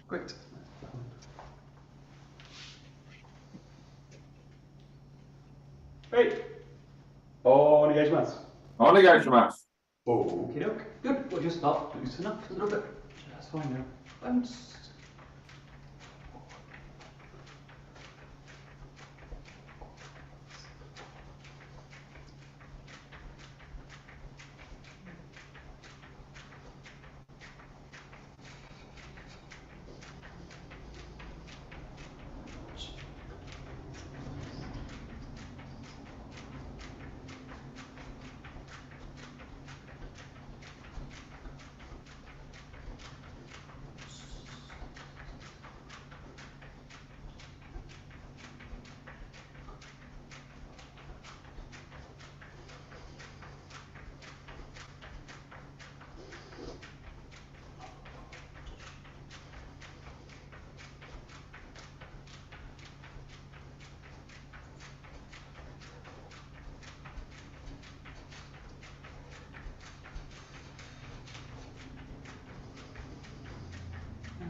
Great. Hey. Onegaishimasu. Onegaishimasu. Okie doke. Good. We'll just start loosen up a little bit. Just fine now. Bounce.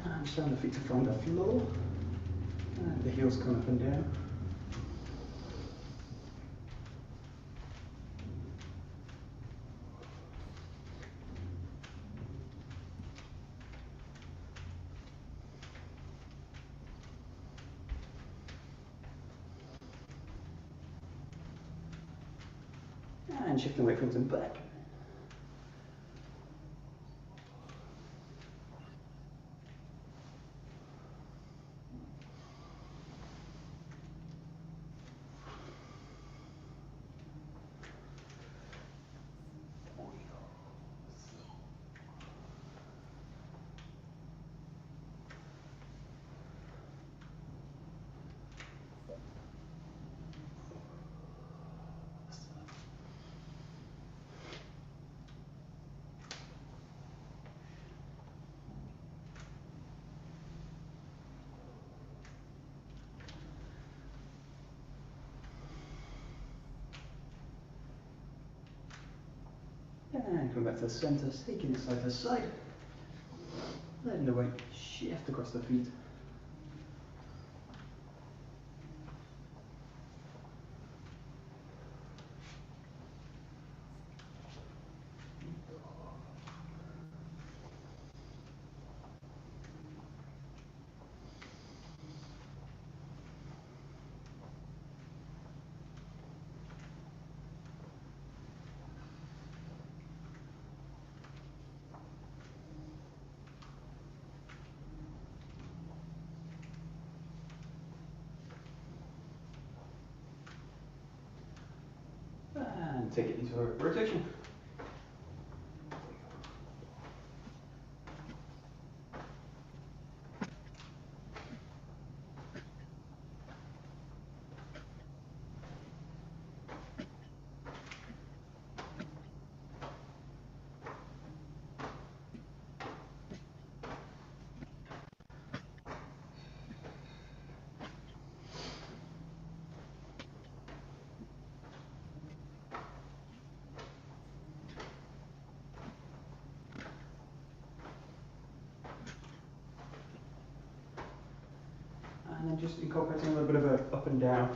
And stand the feet to find the floor. And the heels come up and down. And shifting away front and back. And come back to the centre, taking it side to side. Letting the weight shift across the feet. And take it into a rotation. And then just incorporating a little bit of a up and down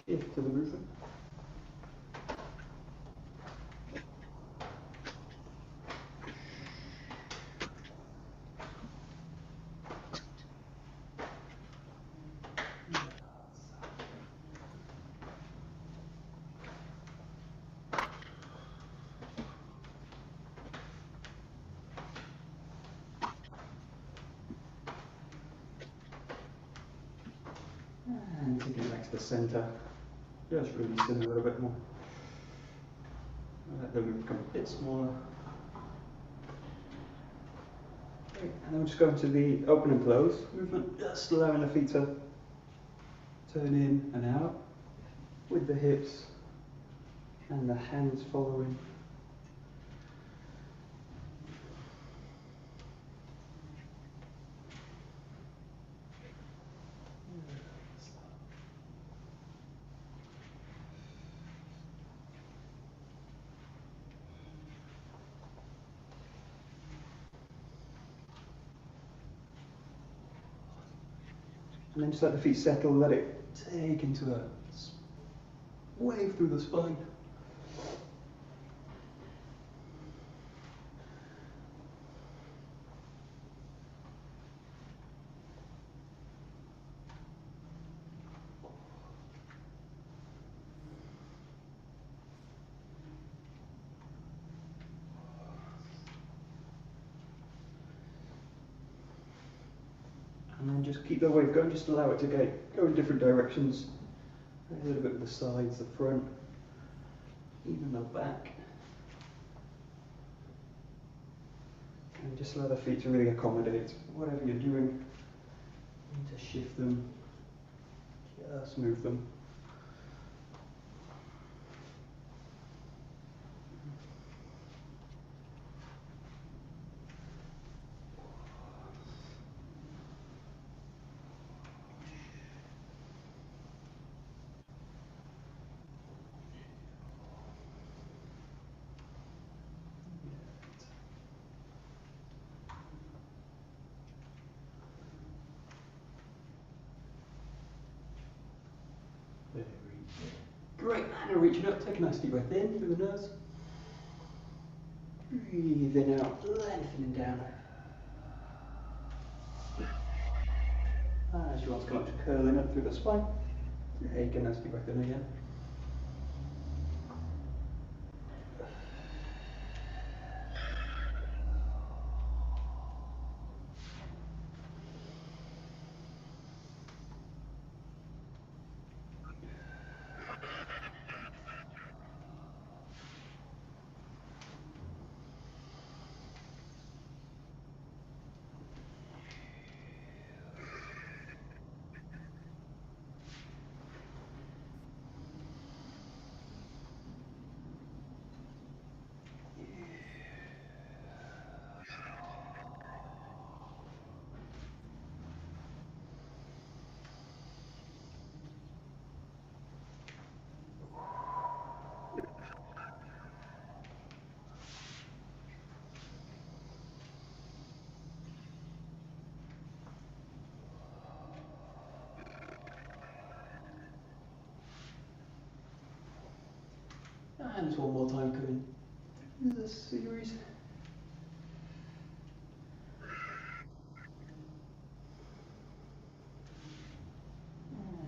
shift to the movement. And taking it back to the centre, just releasing a little bit more. Let the movement become a bit smaller. Okay, and then we're just going to the open and close movement, just allowing the feet to turn in and out with the hips and the hands following. And then just let the feet settle, let it take into a wave through the spine. And then just keep the wave going, just allow it to go in different directions. A little bit with the sides, the front, even the back. And just allow the feet to really accommodate whatever you're doing. You need to shift them, just move them. Great, and reaching up, take a nice deep breath in through the nose. Breathing out, lengthening down. As you want to come up to curling up through the spine. Take a nice deep breath in again. And just one more time coming through this series.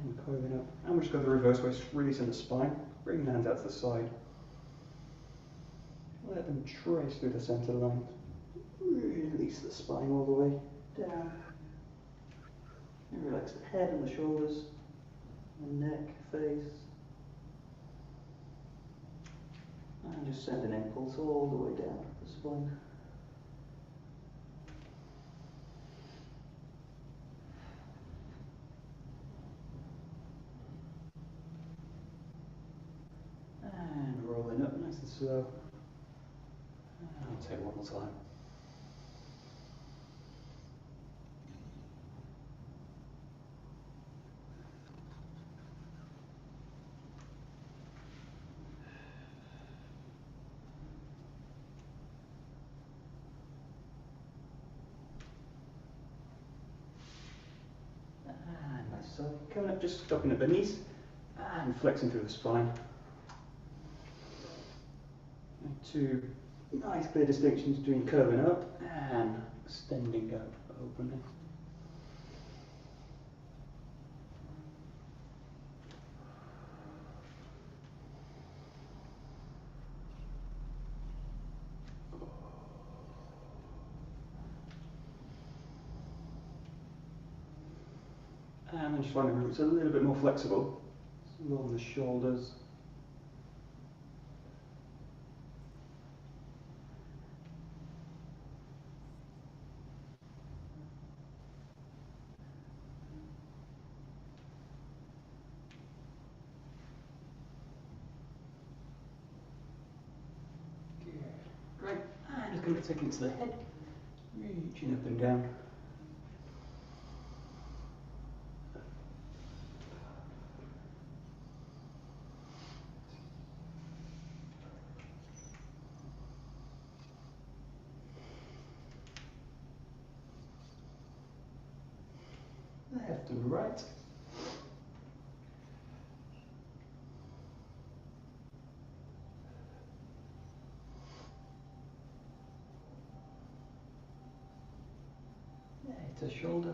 And coiling up. And we'll just go the reverse way, releasing the spine. Bring the hands out to the side. Let them trace through the centre line. Release the spine all the way down. And relax the head and the shoulders, the neck, face. And just send an impulse all the way down the spine. And rolling up nice and slow. And I'll take one more time. So coming up, just stopping at the knees and flexing through the spine. And two nice clear distinctions between curling up and extending up openly. And then just finding the roots a little bit more flexible. Along the shoulders. Good. Great. And just going to take it to the head. Reaching up and down. left and right. To shoulder.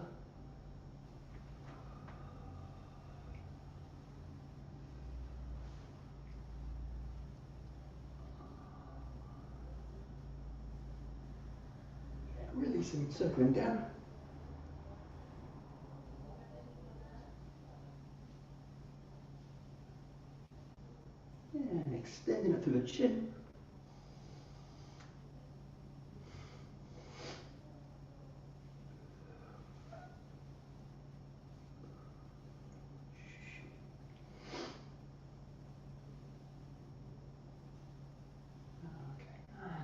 Releasing, circling down. And extending it through the chin.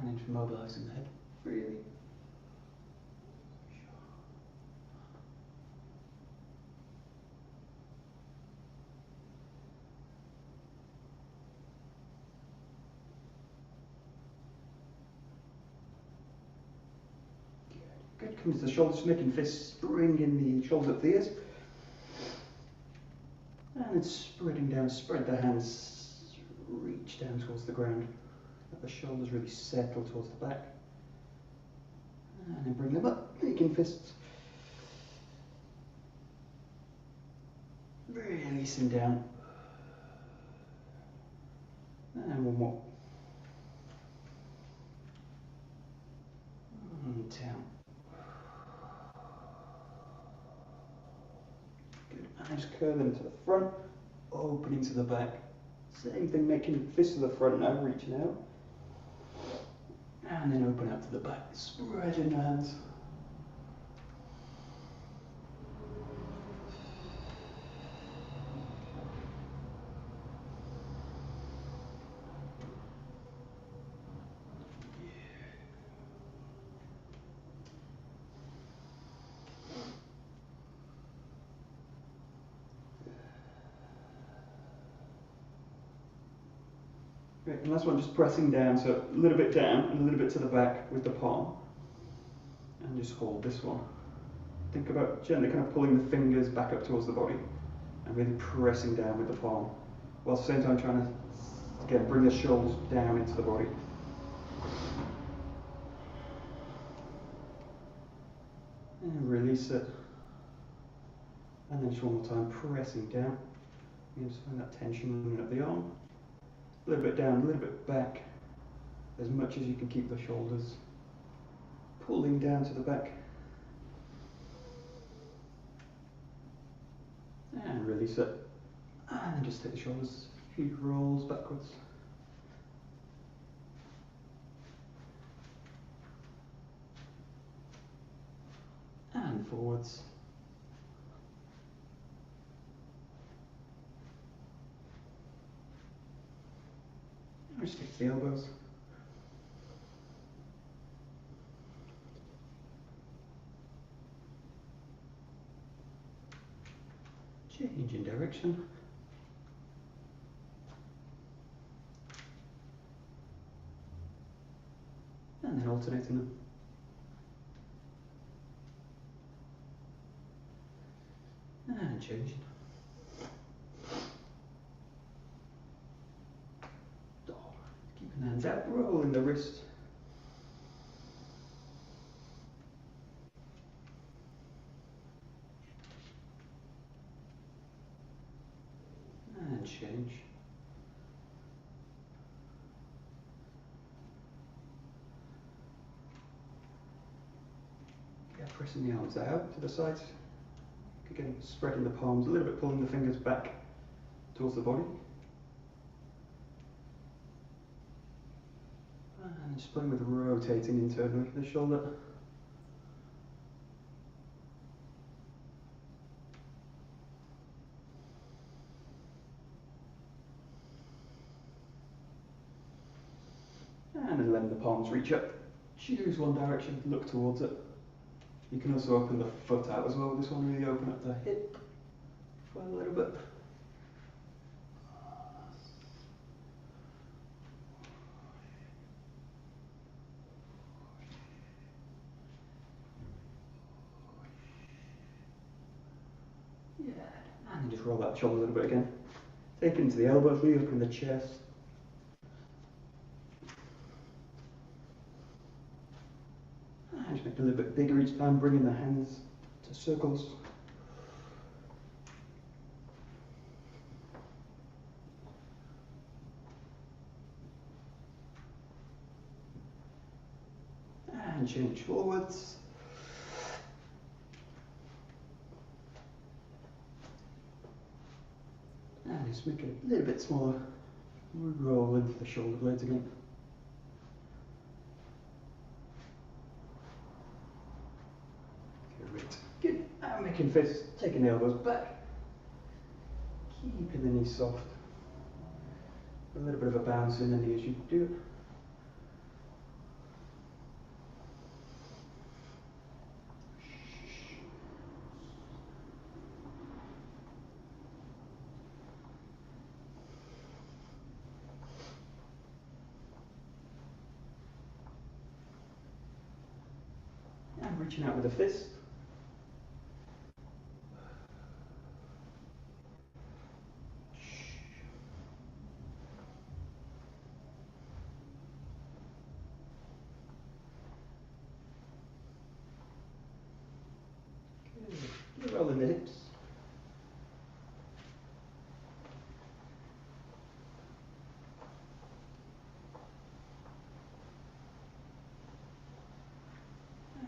And then mobilising the head freely. Good. Comes to the shoulders, making fists spring in the shoulders up the ears. And then spreading down, spread the hands, reach down towards the ground. Let the shoulders really settle towards the back. And then bring them up, making fists. Releasing down. And one more. And down. Good. And just curl them to the front, opening to the back. Same thing, making fists to the front now, reaching out. And then open out to the back, spreading the hands. Great, and last one, just pressing down, so a little bit down and a little bit to the back with the palm. And just hold this one. Think about gently kind of pulling the fingers back up towards the body and really pressing down with the palm, while at the same time trying to, again, bring the shoulders down into the body. And release it. And then just one more time, pressing down. You just find that tension moving up the arm. A little bit down, a little bit back, as much as you can keep the shoulders pulling down to the back. And release it. And then just take the shoulders a few rolls backwards. And forwards. Restrict the elbows. Change in direction. And then alternating them. And changing. Keeping the hands out, rolling the wrist. And change. Yeah, pressing the arms out to the sides. Again, spreading the palms a little bit, pulling the fingers back towards the body. And just playing with rotating internally the shoulder. And then letting the palms reach up. Choose one direction, look towards it. You can also open the foot out as well with this one, really open up the hip for a little bit. And just roll out the shoulder a little bit again. Take it into the elbows, really open the chest. And just make it a little bit bigger each time, bringing the hands to circles. And change forwards. And just make it a little bit smaller. Roll into the shoulder blades again. Good. And making fists, taking the elbows back. Keeping the knees soft. A little bit of a bounce in the knee as you do it. And reaching out with a fist. Good. Rolling the hips.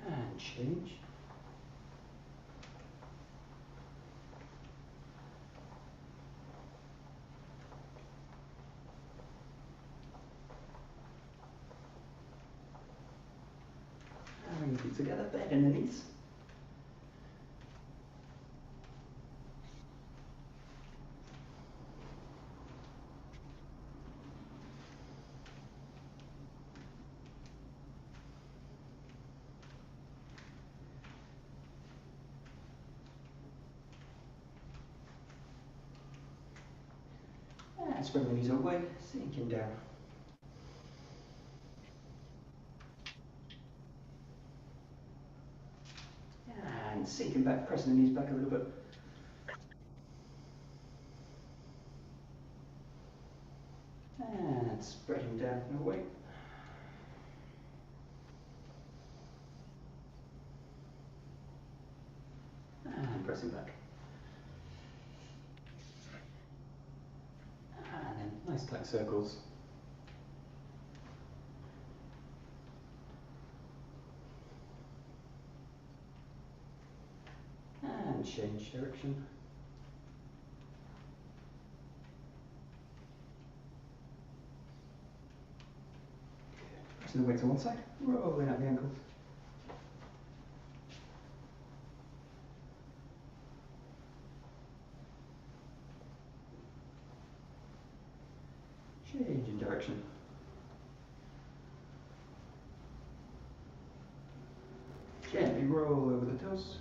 And change. And bring the feet together, bend in the knees. And spread the knees away, sinking down. And sinking back, pressing the knees back a little bit. And spreading down and away. And pressing back. And then nice tight circles. And change direction. Pressing the weight to one side, rolling out the ankles. Change in direction. Gently roll over the toes.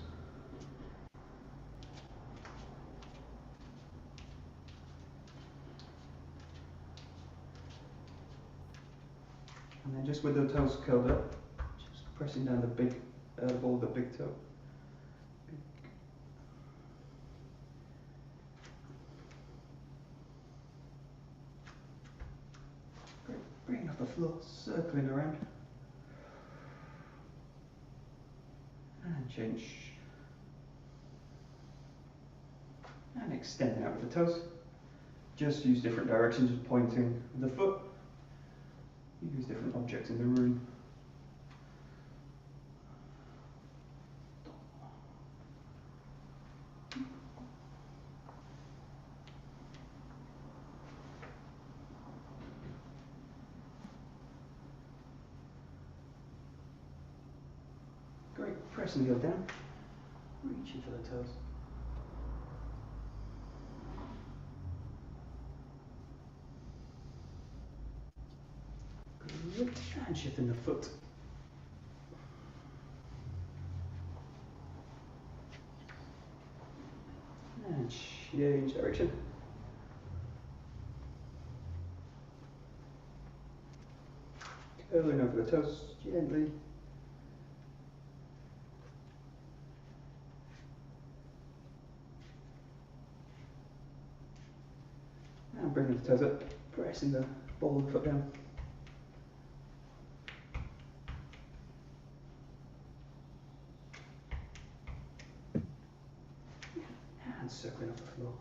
And then just with the toes curled up, just pressing down the big elbow, the big toe. Great. Bringing off the floor, circling around. And change. And extending out with the toes. Just use different directions, just pointing with the foot. Use different objects in the room. Great, pressing the heel down, reaching for the toes. Good, and shifting the foot. And change direction. Curling over the toes gently. And bringing the toes up, pressing the ball of the foot down. And circling off the floor.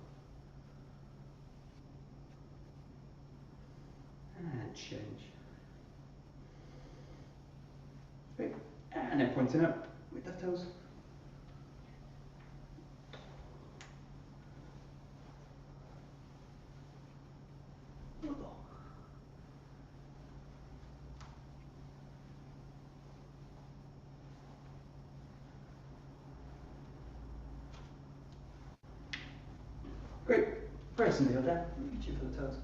And change. Great. And then pointing up with the toes. Great. Pressing the heel down, reaching for the toes.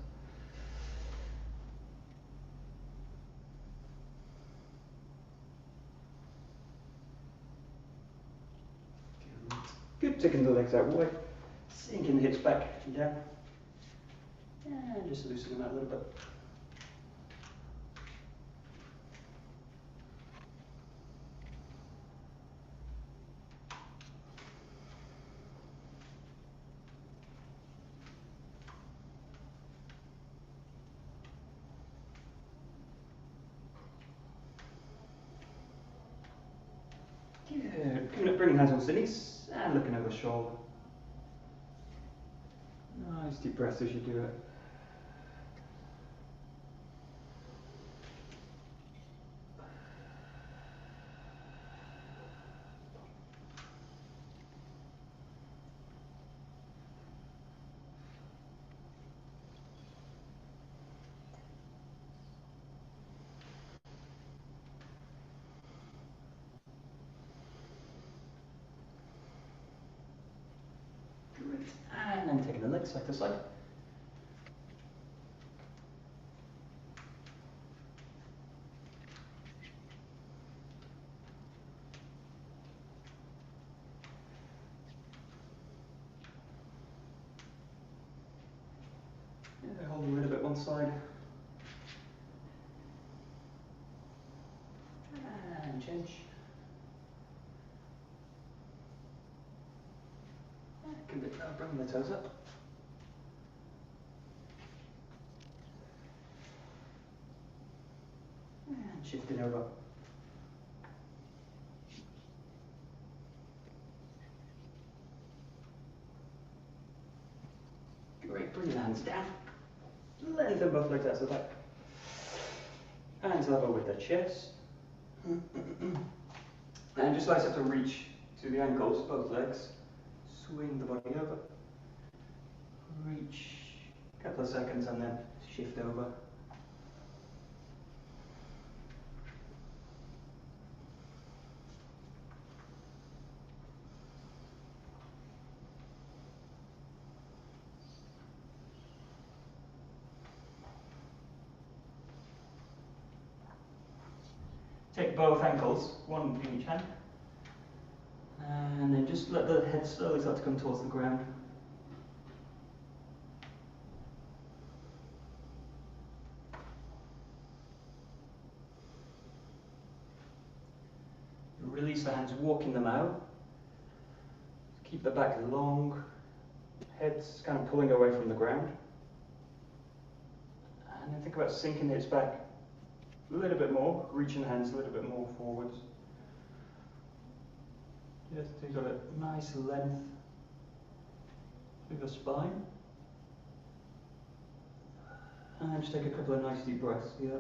Good, taking the legs out wide, sinking the hips back and down, and just loosening them out a little bit. Good. Coming up, bringing hands onto the knees and looking over the shoulder. Nice deep breaths as you do it. And then taking the legs side to side. Yeah, hold a little bit one side. And change. Bring the toes up. And shifting over. Great, bring the hands down. Lengthen both legs out to the back. Hands level with the chest. And just like to reach to the ankles, both legs. Swing the body over, reach a couple of seconds and then shift over. Take both ankles, one in each hand. And then just let the head slowly start to come towards the ground. Release the hands, walking them out. Keep the back long, head's kind of pulling away from the ground. And then think about sinking the hips back a little bit more, reaching the hands a little bit more forwards. Just so you've got a nice length through the spine. And just take a couple of nice deep breaths here.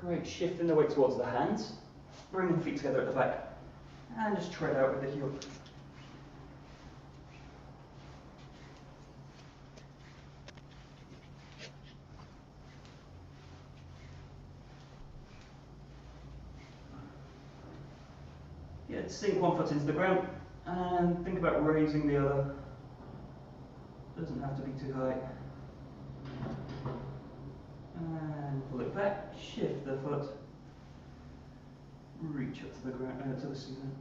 Great, shifting the weight towards the hands, bringing the feet together at the back. And just tread out with the heel. Yeah, sink one foot into the ground and think about raising the other. Doesn't have to be too high. And pull it back, shift the foot, reach up to the ground, to the ceiling.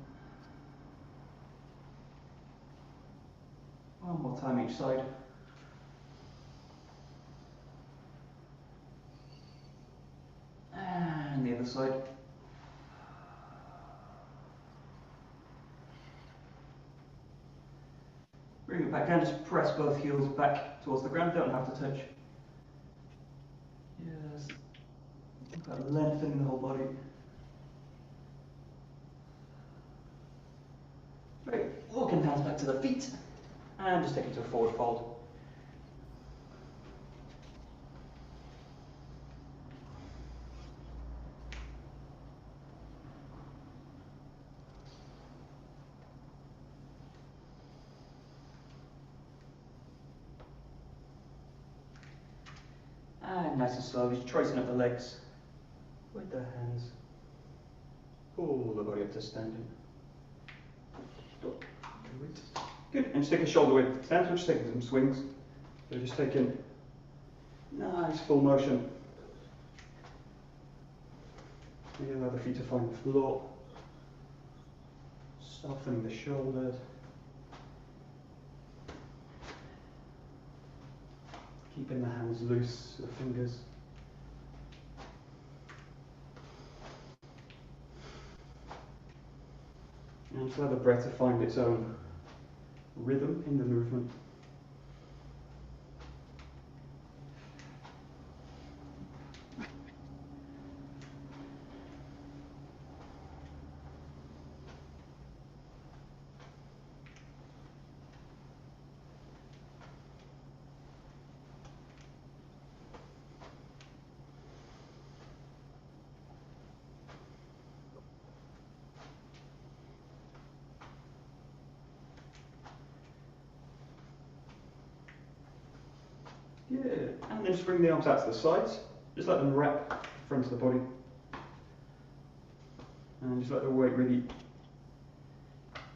One more time each side. other side. Bring it back down, just press both heels back towards the ground, don't have to touch. Yes. Think about lengthening the whole body. Great. Walking hands back to the feet, and just take it to a forward fold. And nice and slow, just tracing up the legs with the hands. Pull the body up to standing. Good, and just take a shoulder width stance, we're just taking some swings. So just taking nice full motion. You allow the feet to find the floor. Softening the shoulders. Keeping the hands loose, the fingers. And just allow the breath to find its own rhythm in the movement. Good. And then just bring the arms out to the sides. Just let them wrap the front of the body. And just let the weight really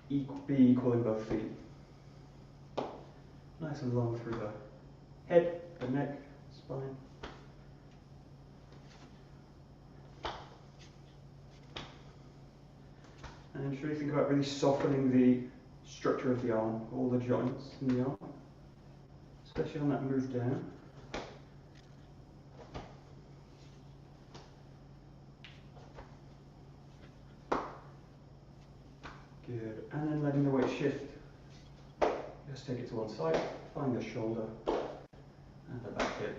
be equal in both feet. Nice and long through the head, the neck, spine. And just really think about really softening the structure of the arm, all the joints in the arm. Especially on that move down. Good. And then letting the weight shift. Just take it to one side, find the shoulder and the back hip.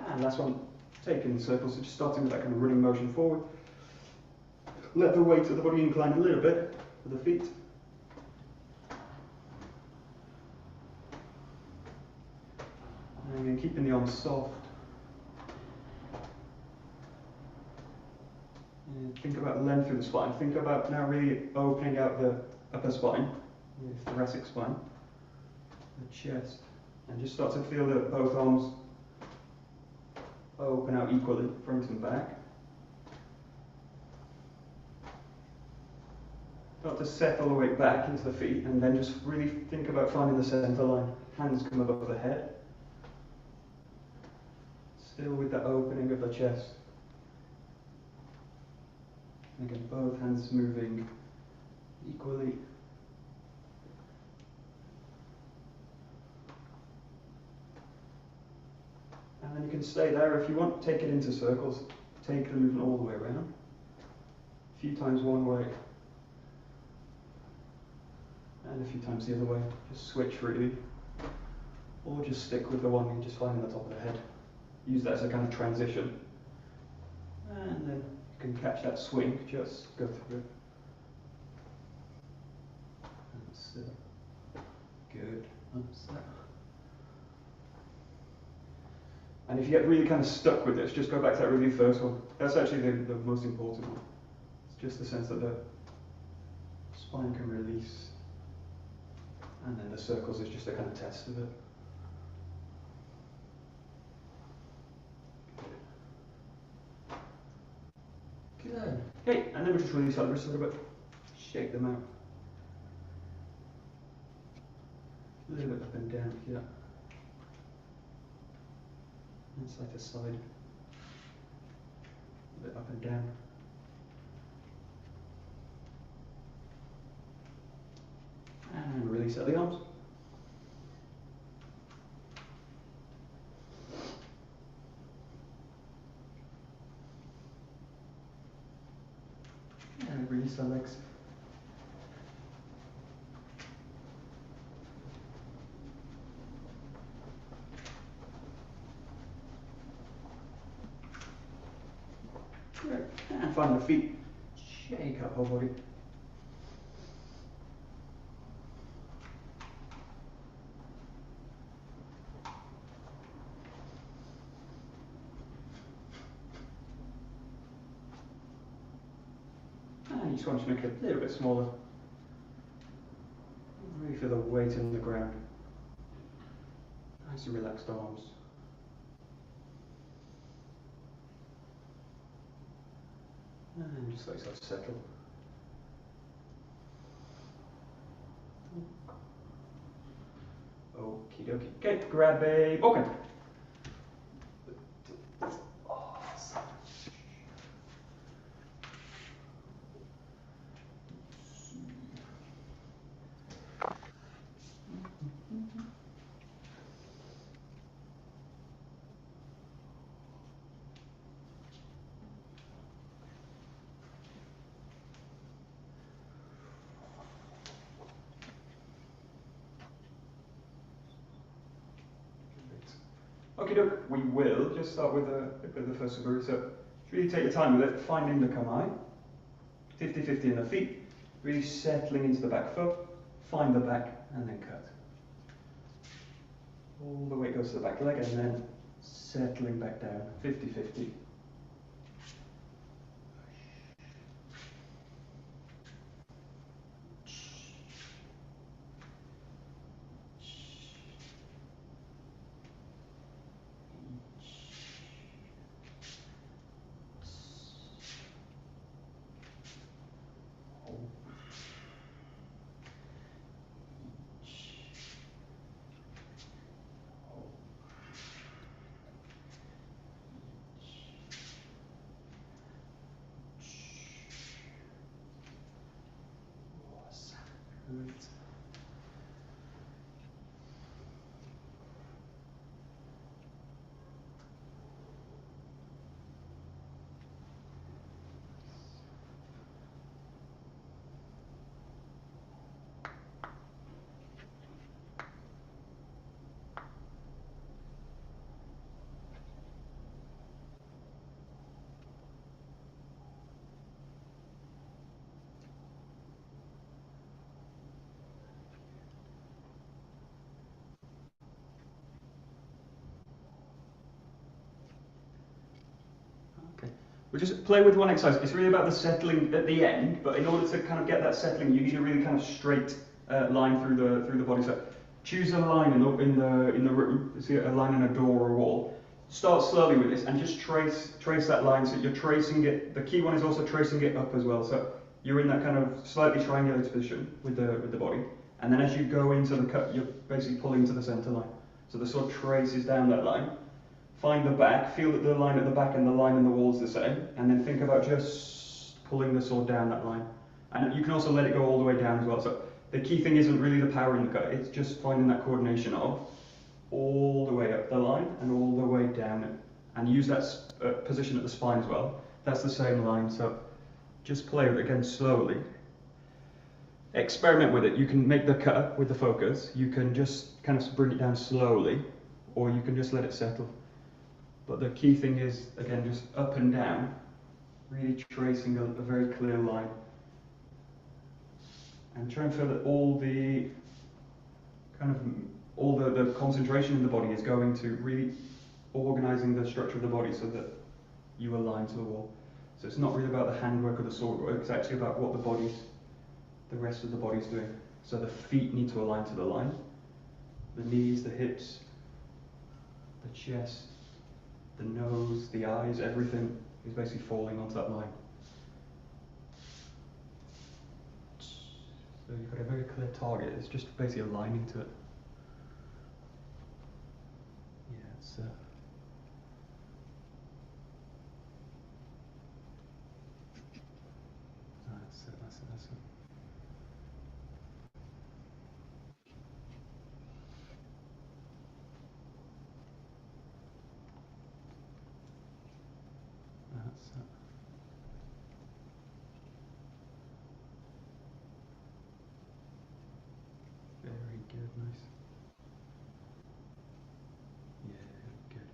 And last one, taking circles, so just starting with that kind of running motion forward. Let the weight of the body incline a little bit for the feet. And again, keeping the arms soft. And think about length through the spine. Think about now really opening out the upper spine, the thoracic spine, the chest. And just start to feel that both arms open out equally, front and back. Start to settle the weight back into the feet, and then just really think about finding the center line. Hands come above the head. Still with that opening of the chest. And again, both hands moving equally. And then you can stay there if you want. Take it into circles. Take the movement all the way around. A few times one way. And a few times the other way. Just switch freely. Or just stick with the one you just find in the top of the head. Use that as a kind of transition. And then you can catch that swing. Just go through it. And sit. Good. Upset. And if you get really kind of stuck with this, just go back to that really first one. That's actually the most important one. It's just the sense that the spine can release. And then the circles is just a kind of test of it. Good. Okay, and then we'll just release out the wrist a little bit. shake them out. A little bit up and down here. And side to side. A bit up and down. And release out the arms. And release the legs. And find the feet. Shake up whole body. And you just want to make it a little bit smaller. Really feel the weight in the ground. Nice and relaxed arms. And just let yourself settle. Okie dokie. Okay, grab a bokken. Okie doke, we will just start with the first 𝘭𝘪𝘐. So really take your time with it, finding the kamae, 50-50 in the feet, really settling into the back foot, find the back and then cut. All the way goes to the back leg and then settling back down, 50-50. We'll just play with one exercise. It's really about the settling at the end, but in order to kind of get that settling, you need a really kind of straight line through the body. So choose a line in the room. See a line in a door or a wall. Start slowly with this and just trace that line. So you're tracing it. The key one is also tracing it up as well. So you're in that kind of slightly triangulated position with the body, and then as you go into the cut, you're basically pulling to the center line. So the sword traces down that line. Find the back, feel that the line at the back and the line in the wall is the same, and then think about just pulling the sword down that line. And you can also let it go all the way down as well. So the key thing isn't really the power in the cut, it's just finding that coordination of all the way up the line and all the way down it. And use that position at the spine as well. That's the same line, so just play with it again slowly. Experiment with it. You can make the cut with the focus, you can just kind of bring it down slowly, or you can just let it settle. But the key thing is, again, just up and down, really tracing a very clear line. And try and feel that all the concentration in the body is going to really organizing the structure of the body so that you align to the wall. So it's not really about the handwork or the sword work, it's actually about what the rest of the body's doing. So the feet need to align to the line, the knees, the hips, the chest, the nose, the eyes, everything is basically falling onto that line. So you've got a very clear target. It's just basically aligning to it. Yeah, it's that's it, that's it, that's it. That's it. Very good, nice. Yeah, good.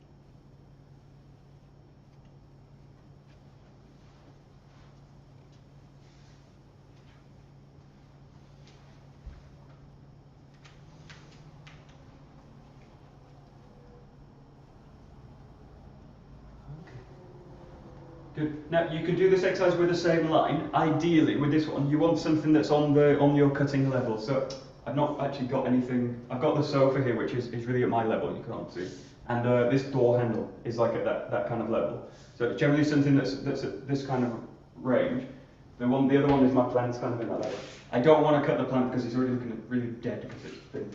Good. Now you can do this exercise with the same line. Ideally, with this one, you want something that's on your cutting level. So I've not actually got anything. I've got the sofa here, which is really at my level. You can't see, and this door handle is like at that kind of level. So it's generally something that's at this kind of range. The other one is my plant's kind of in that level. I don't want to cut the plant because it's already looking really dead because it's been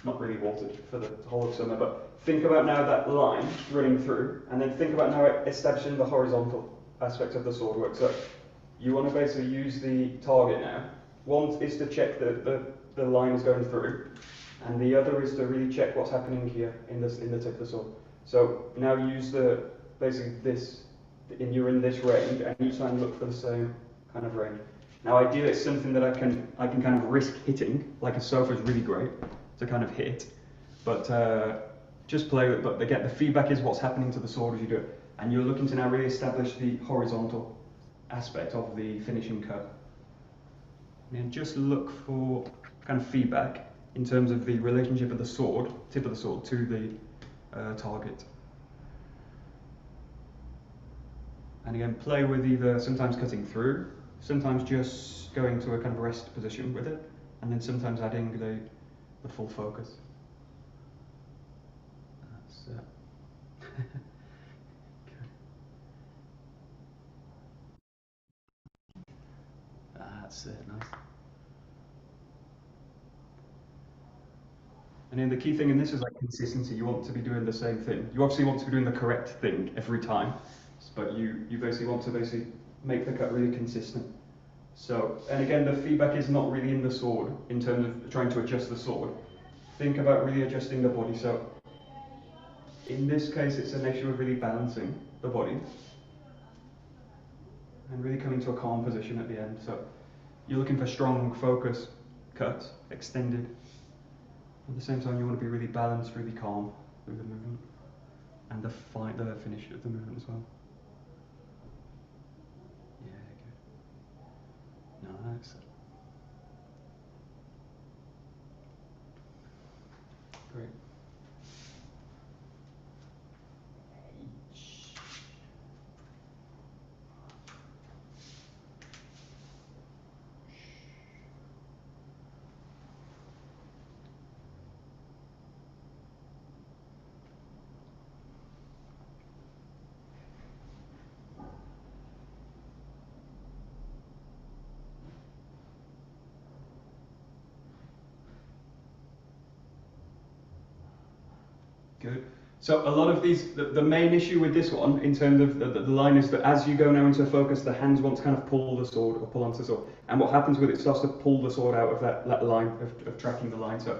not really watered for the whole of summer. But think about now that line running through, and then think about now establishing the horizontal aspect of the sword work. So you want to basically use the target now. One is to check that the line is going through, and the other is to really check what's happening here in the tip of the sword. So now use basically this, and you're in this range, and you try and look for the same kind of range. Now ideally it's something that I can kind of risk hitting, like a sofa is really great to kind of hit, but just play with it. But again, the feedback is what's happening to the sword as you do it, and you're looking to now really establish the horizontal aspect of the finishing cut. And just look for kind of feedback in terms of the relationship of the sword, tip of the sword, to the target. And again, play with either sometimes cutting through, sometimes just going to a kind of rest position with it, and then sometimes adding the full focus. That's it. That's it, nice. And then the key thing in this is like consistency. You want to be doing the same thing. You obviously want to be doing the correct thing every time, but you basically want to make the cut really consistent. So, and again, the feedback is not really in the sword in terms of trying to adjust the sword. Think about really adjusting the body. So in this case, it's an issue of really balancing the body and really coming to a calm position at the end. So you're looking for strong focus cuts, extended. At the same time, you want to be really balanced, really calm through the movement, and the finish of the movement as well. Yeah, good. Nice. Great. Good. So a lot of these, the main issue with this one, in terms of the line, is that as you go now into focus, the hands want to kind of pull the sword or pull onto the sword. And what happens with it starts to pull the sword out of that line of tracking the line. So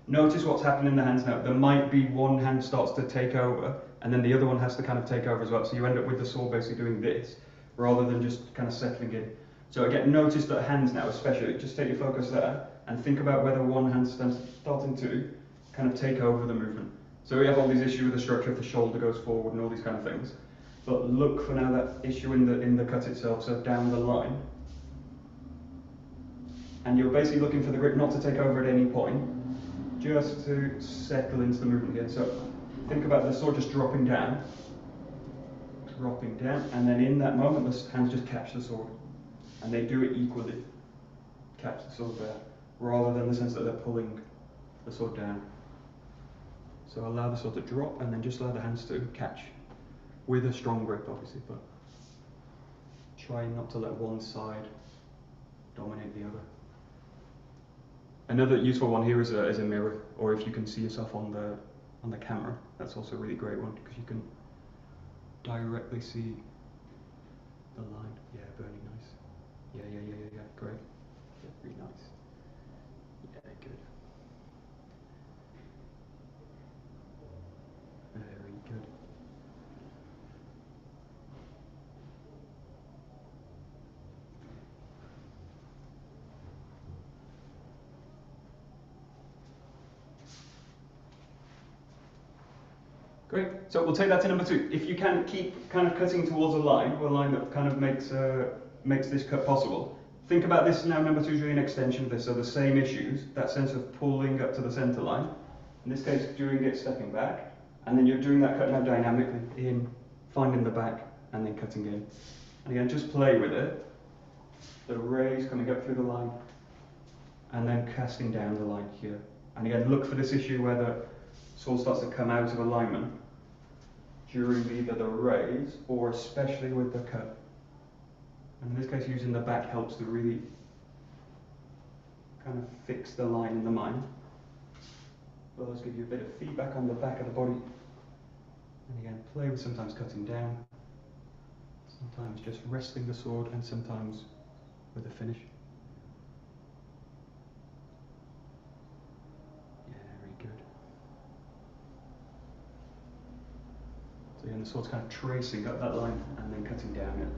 notice what's happening in the hands now. There might be one hand starts to take over, and then the other one has to kind of take over as well. So you end up with the sword basically doing this, rather than just kind of settling in. So again, notice that hands now, especially, just take your focus there, and think about whether one hand's starting to kind of take over the movement. So we have all these issues with the structure if the shoulder goes forward and all these kind of things. But look for now that issue in the cut itself, so down the line. And you're basically looking for the grip not to take over at any point, just to settle into the movement again. So think about the sword just dropping down, and then in that moment the hands just catch the sword. And they do it equally, catch the sword there, rather than the sense that they're pulling the sword down. So allow the sword to drop, and then just allow the hands to catch, with a strong grip obviously, but try not to let one side dominate the other. Another useful one here is a mirror, or if you can see yourself on the camera, that's also a really great one because you can directly see the line. Yeah, Bernie, nice. Yeah, great. Yeah, really nice. Yeah, good. Very good. Great. So we'll take that to number 2. If you can keep kind of cutting towards a line that kind of makes this cut possible. Think about this now. Number 2 is really an extension of this. So the same issues, that sense of pulling up to the center line. In this case, doing it stepping back, and then you're doing that cut now dynamically in, finding the back, and then cutting in. And again, just play with it. The rays coming up through the line, and then casting down the line here. And again, look for this issue where the sword starts to come out of alignment during either the raise or especially with the cut. And in this case, using the back helps to really kind of fix the line in the mind. Well, let's give you a bit of feedback on the back of the body. And again, play with sometimes cutting down, sometimes just resting the sword, and sometimes with a finish. Yeah, very good. So again, the sword's kind of tracing up that line and then cutting down it.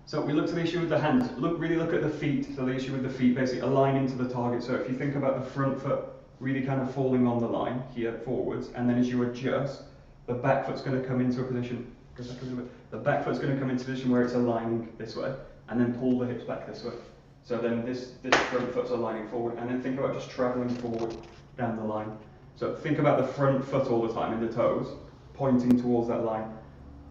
So we look to the issue with the hands. Really look at the feet. So the issue with the feet, basically aligning to the target. So if you think about the front foot really kind of falling on the line here forwards, and then as you adjust, the back foot's going to come into a position. The back foot's going to come into a position where it's aligning this way, and then pull the hips back this way. So then this front foot's aligning forward, and then think about just traveling forward down the line. So think about the front foot all the time in the toes, pointing towards that line.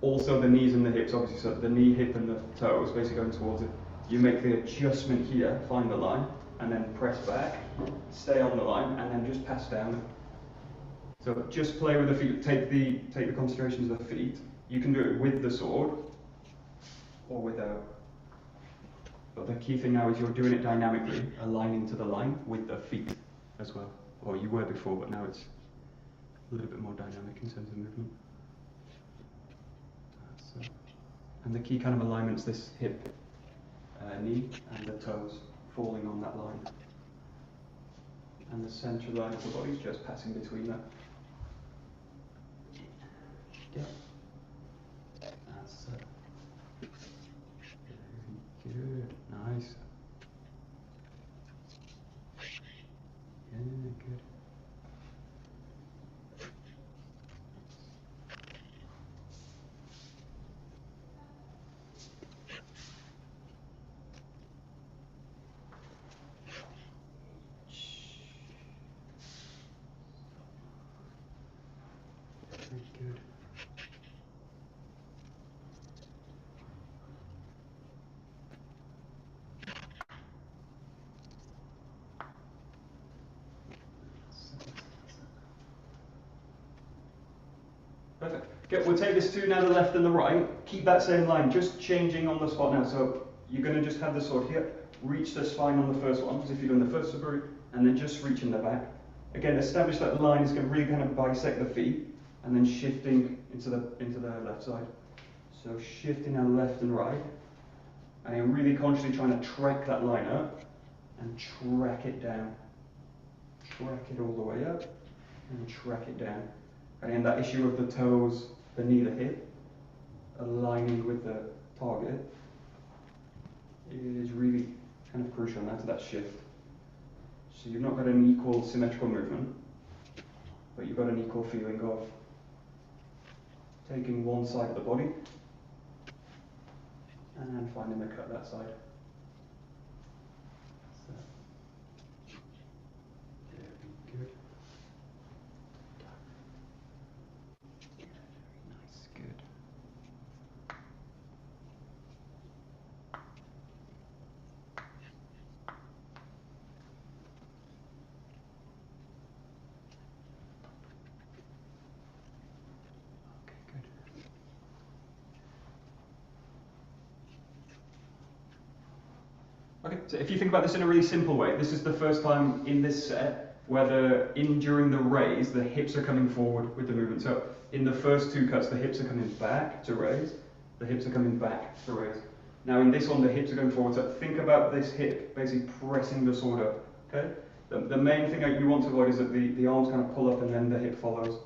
Also the knees and the hips, obviously, so the knee, hip and the toes basically going towards it. You make the adjustment here, find the line, and then press back, stay on the line, and then just pass down. So just play with the feet, take the concentrations of the feet. You can do it with the sword, or without. But the key thing now is you're doing it dynamically, aligning to the line with the feet as well. Or you were before, but now it's a little bit more dynamic in terms of movement. And the key kind of alignment's this hip, knee, and the toes falling on that line. And the central line of the body is just passing between that. Yeah. That's it. Very good. Nice. Yeah, good. Good. Perfect. Okay, we'll take this to now the left and the right. Keep that same line, just changing on the spot now. So you're going to just have the sword here, reach the spine on the first one, as if you're doing the first suburi, and then just reach in the back. Again, establish that line is going to really kind of bisect the feet, and then shifting into the left side. So shifting our left and right, and you're really consciously trying to track that line up and track it down. Track it all the way up and track it down. And in that issue of the toes, the knee, the hip, aligning with the target is really kind of crucial now to that shift. So you've not got an equal symmetrical movement, but you've got an equal feeling of taking one side of the body and finding the cut that side. So, very good. Very nice, good. Okay, so if you think about this in a really simple way, this is the first time in this set where during the raise, the hips are coming forward with the movement. So in the first two cuts, the hips are coming back to raise, the hips are coming back to raise. Now in this one, the hips are going forward. So think about this hip basically pressing the sword up. Okay. The main thing that you want to avoid is that the arms kind of pull up and then the hip follows.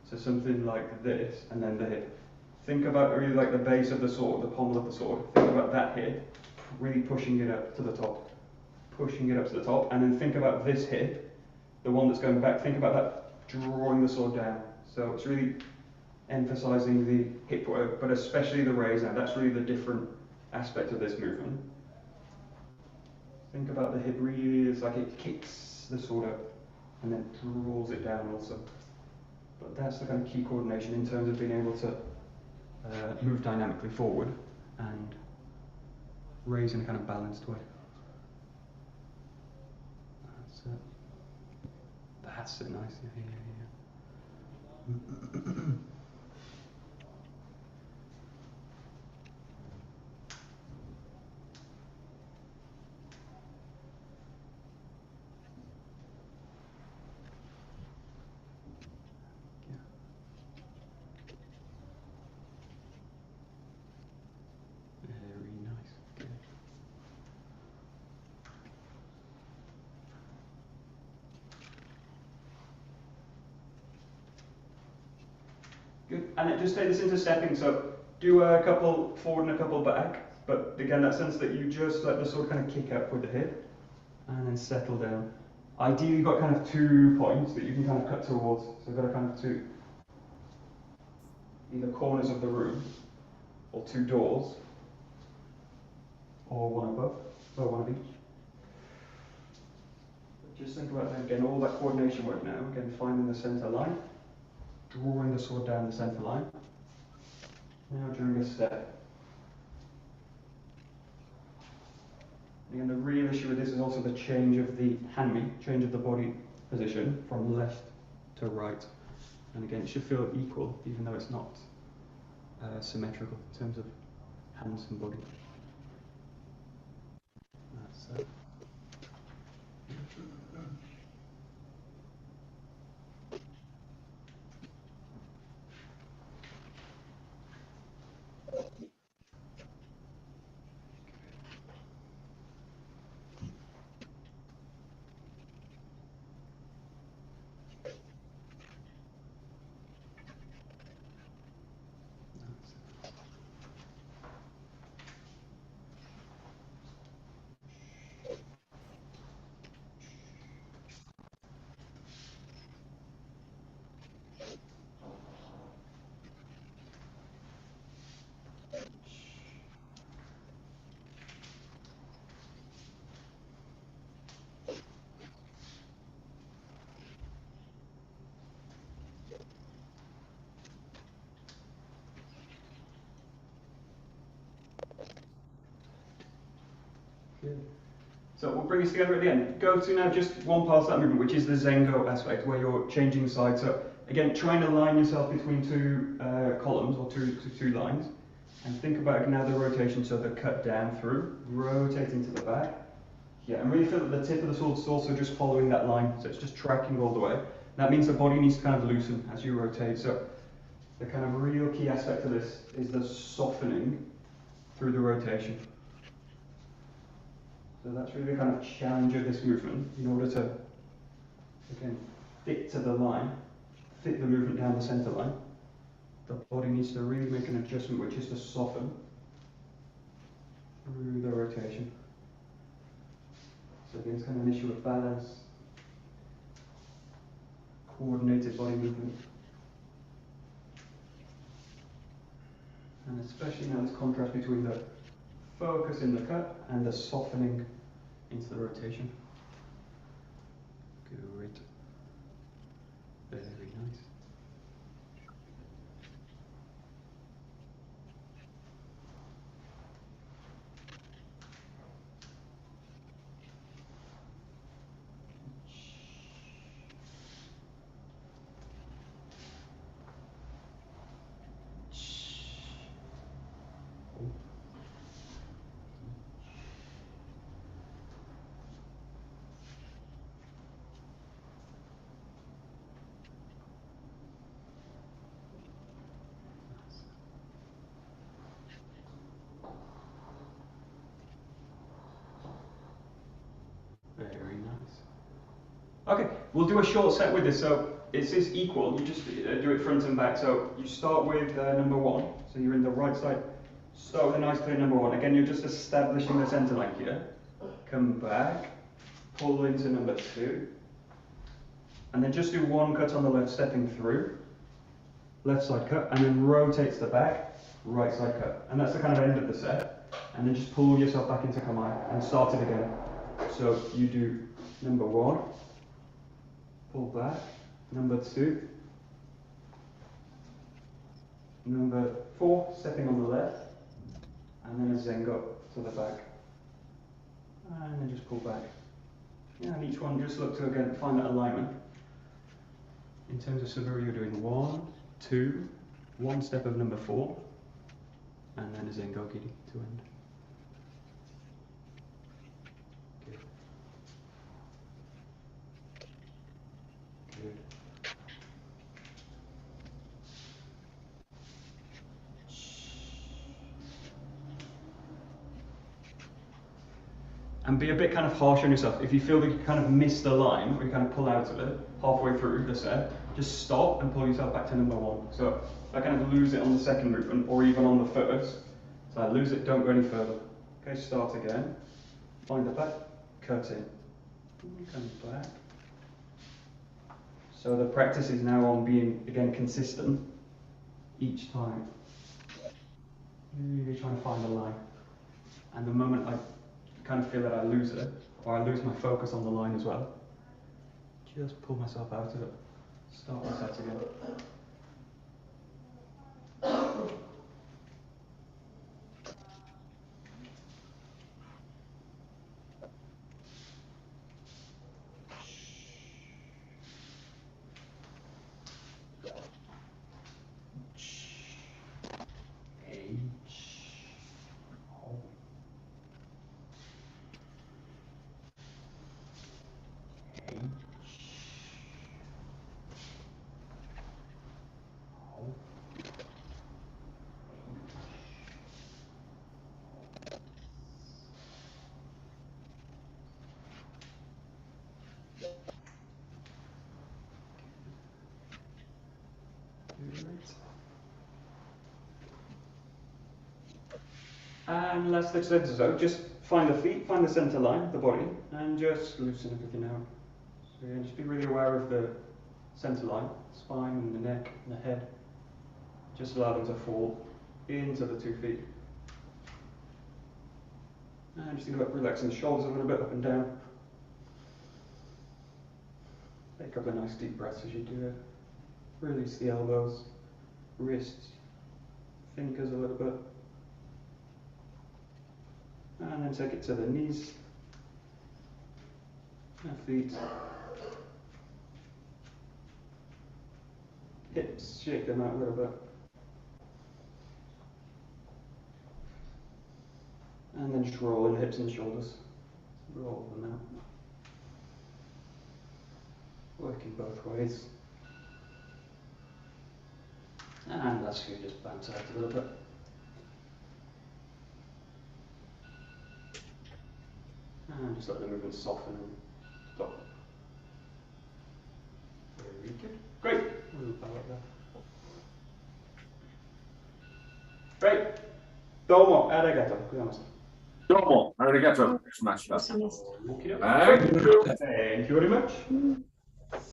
So something like this and then the hip. Think about really like the base of the sword, the pommel of the sword. Think about that hip, really pushing it up to the top. Pushing it up to the top. And then think about this hip, the one that's going back. Think about that drawing the sword down. So it's really emphasizing the hip work, but especially the raise. Now that's really the different aspect of this movement. Think about the hip really, it's like it kicks the sword up and then draws it down also. But that's the kind of key coordination in terms of being able to move dynamically forward and raise in a kind of balanced way. That's it, nice. Yeah. Good, and it just take this into stepping, so do a couple forward and a couple back, but again that sense that you just let the sword kind of kick up with the hip, and then settle down. Ideally you've got kind of 2 points that you can kind of cut towards, so you've got a kind of 2, either corners of the room, or 2 doors, or one above, or one of each. But just think about that again, all that coordination work now, again finding the centre line. Drawing the sword down the centre line. Now during a step. Again, the real issue with this is also the change of the hanmi, change of the body position from left to right. And again, it should feel equal, even though it's not symmetrical in terms of hands and body. That's it. Good. So we'll bring this together at the end. Go to now just one part of that movement, which is the Zengo aspect, where you're changing sides. So again, try and align yourself between 2 columns or two lines, and think about now the rotation. So the cut down through, rotating to the back. Yeah, and really feel that the tip of the sword is also just following that line, so it's just tracking all the way. That means the body needs to kind of loosen as you rotate. So the kind of real key aspect of this is the softening through the rotation. So that's really the kind of challenge of this movement, in order to, again, fit to the line, fit the movement down the centre line. The body needs to really make an adjustment, which is to soften through the rotation. So again, it's kind of an issue of balance, coordinated body movement. And especially now this contrast between the focus in the cut and the softening into the rotation. Good. Very nice. Very nice. Okay, we'll do a short set with this. So it's equal. You just do it front and back. So you start with number 1. So you're in the right side. Start with a nice clear number 1. Again, you're just establishing the center line here. Come back, pull into number 2. And then just do 1 cut on the left, stepping through. Left side cut, and then rotate to the back, right side cut. And that's the kind of end of the set. And then just pull yourself back into kamae and start it again. So you do number 1, pull back, number 2, number 4, stepping on the left, and then a zengo to the back. And then just pull back. Yeah, and each one just look to again find that alignment. In terms of Saburi, you're doing 1, 2, 1 step of number 4, and then a zengo giri to end. Good. Good. And be a bit kind of harsh on yourself. If you feel that you kind of miss the line, or you kind of pull out of it halfway through the set, just stop and pull yourself back to number 1. So if I kind of lose it on the second movement, or even on the first, so I lose it, don't go any further. Okay, start again. Find the back, cut in. Come back. So the practice is now on being, again, consistent each time. Really trying to find the line. And the moment I kind of feel that I lose it, or I lose my focus on the line as well, just pull myself out of it. Start the set again. And last exercise, so just find the feet, find the center line, the body, and just loosen everything out. So yeah, just be really aware of the center line, spine and the neck and the head. Just allow them to fall into the 2 feet. And just think about relaxing the shoulders a little bit up and down. Take a couple of nice deep breaths as you do it. Release the elbows, wrists, fingers a little bit. And then take it to the knees and feet. Hips, shake them out a little bit. And then just roll in the hips and shoulders. Roll them out. Working both ways. And lastly, just bounce out a little bit. And just let the movement soften and stop. Very good. Great. We'll bow like that. Great. Domo arigato. Domo arigato. Smash that. Thank you very much.